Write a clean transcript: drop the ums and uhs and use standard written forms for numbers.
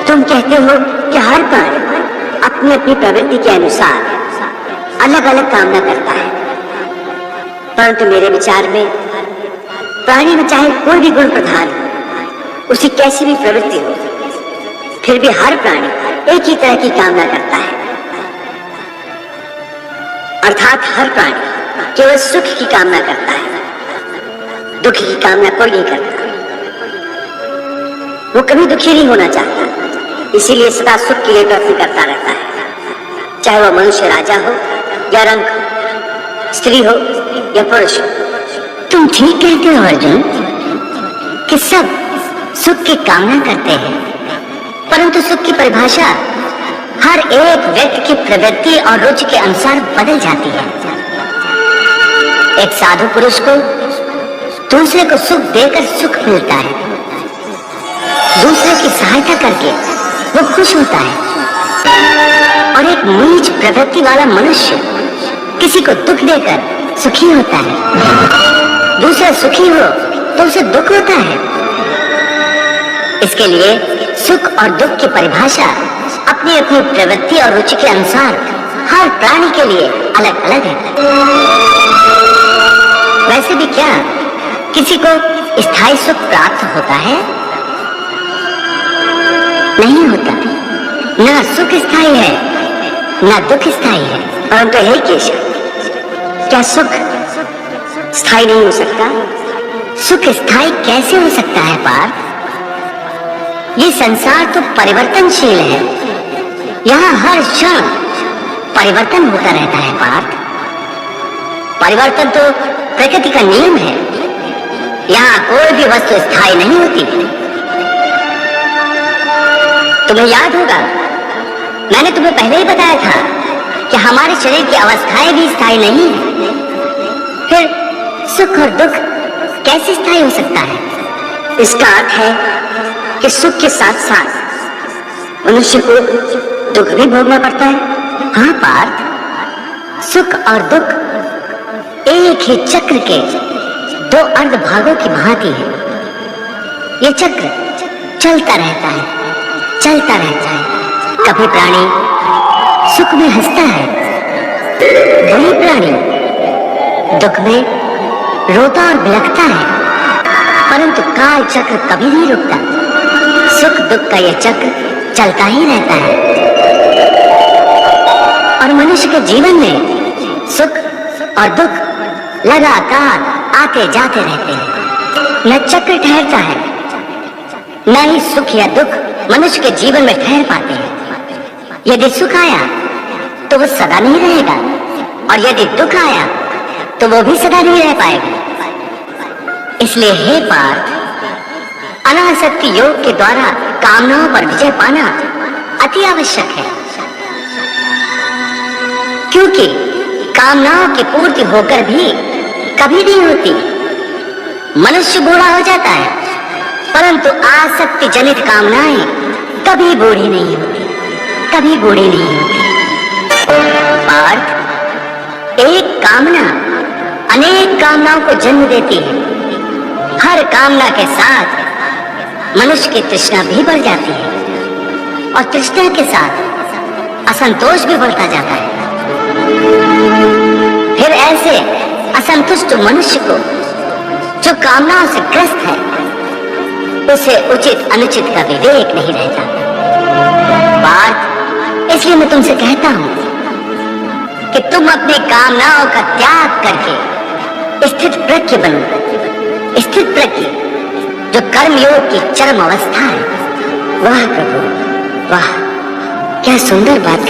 तुम कहते हो कि हर प्राणी अपनी अपनी प्रवृत्ति के अनुसार अलग अलग कामना करता है, परंतु मेरे विचार में प्राणी में चाहे कोई भी गुण प्रधान हो, उसकी कैसी भी प्रवृत्ति हो, फिर भी हर प्राणी एक ही तरह की कामना करता है। अर्थात हर प्राणी केवल सुख की कामना करता है, दुख की कामना कोई नहीं करता। वो कभी दुखी नहीं होना चाहता, इसीलिए सदा सुख के लिए प्रयत्न करता रहता है, चाहे वह मनुष्य राजा हो या रंक हो, स्त्री हो या पुरुष हो। तुम ठीक कहते हो अर्जुन कि सब सुख की कामना करते हैं, परंतु सुख की परिभाषा हर एक व्यक्ति की प्रवृत्ति और रुचि के अनुसार बदल जाती है। एक साधु पुरुष को दूसरे को सुख देकर सुख मिलता है, दूसरे की सहायता करके वो खुश होता है, और एक नीच प्रवृत्ति वाला मनुष्य किसी को दुख देकर सुखी होता है। दूसरा सुखी हो तो उसे दुख होता है। इसके लिए सुख और दुख की परिभाषा अपनी अपनी प्रवृत्ति और रुचि के अनुसार हर प्राणी के लिए अलग अलग है। वैसे भी क्या किसी को स्थायी सुख प्राप्त होता है? नहीं होता। ना सुख स्थायी है, ना दुख स्थायी है। परंतु हे केशव, क्या सुख स्थायी नहीं हो सकता? सुख स्थायी कैसे हो सकता है पार्थ? ये संसार तो परिवर्तनशील है, यहाँ हर क्षण परिवर्तन होता रहता है पार्थ। परिवर्तन तो प्रकृति का नियम है, यहाँ कोई भी वस्तु स्थायी नहीं होती। तुम्हें याद होगा, मैंने तुम्हें पहले ही बताया था कि हमारे शरीर की अवस्थाएं भी स्थायी नहीं है। फिर सुख और दुख कैसे स्थायी हो सकता है? इसका अर्थ है कि सुख के साथ साथ मनुष्य को दुख भी भोगना पड़ता है। हाँ पार्थ, सुख और दुख एक ही चक्र के दो अर्ध भागों की भांति है। ये चक्र चलता रहता है, चलता रहता है। कभी प्राणी सुख में हंसता है, वही प्राणी दुख में रोता और बिलखता है, परंतु काल चक्र कभी नहीं रुकता। सुख दुख का यह चक्र चलता ही रहता है, और मनुष्य के जीवन में सुख और दुख लगातार आते जाते रहते हैं। न चक्र ठहरता है, न ही सुख या दुख मनुष्य के जीवन में ठहर पाते हैं। यदि सुख आया तो वो सदा नहीं रहेगा, और यदि दुख आया तो वो भी सदा नहीं रह पाएगा। इसलिए हे पार्थ, अनासक्ति योग के द्वारा कामनाओं पर विजय पाना अति आवश्यक है, क्योंकि कामनाओं की पूर्ति होकर भी कभी नहीं होती। मनुष्य बूढ़ा हो जाता है, परंतु आसक्ति जनित कामनाएं कभी बूढ़ी नहीं होती, कभी बूढ़ी नहीं होती। पार्थ, एक कामना अनेक कामनाओं को जन्म देती है। हर कामना के साथ मनुष्य की तृष्णा भी बढ़ जाती है, और तृष्णा के साथ असंतोष भी बढ़ता जाता है। फिर ऐसे असंतुष्ट मनुष्य को, जो कामनाओं से ग्रस्त है, उसे उचित अनुचित का विवेक नहीं रहता। पार्थ, इसलिए मैं तुमसे कहता हूं कि तुम अपनी कामनाओं का त्याग करके स्थित प्रज्ञ बनो। स्थित प्रज्ञ जो कर्मयोग की चरम अवस्था है। वाह प्रभु वाह, क्या सुंदर बात।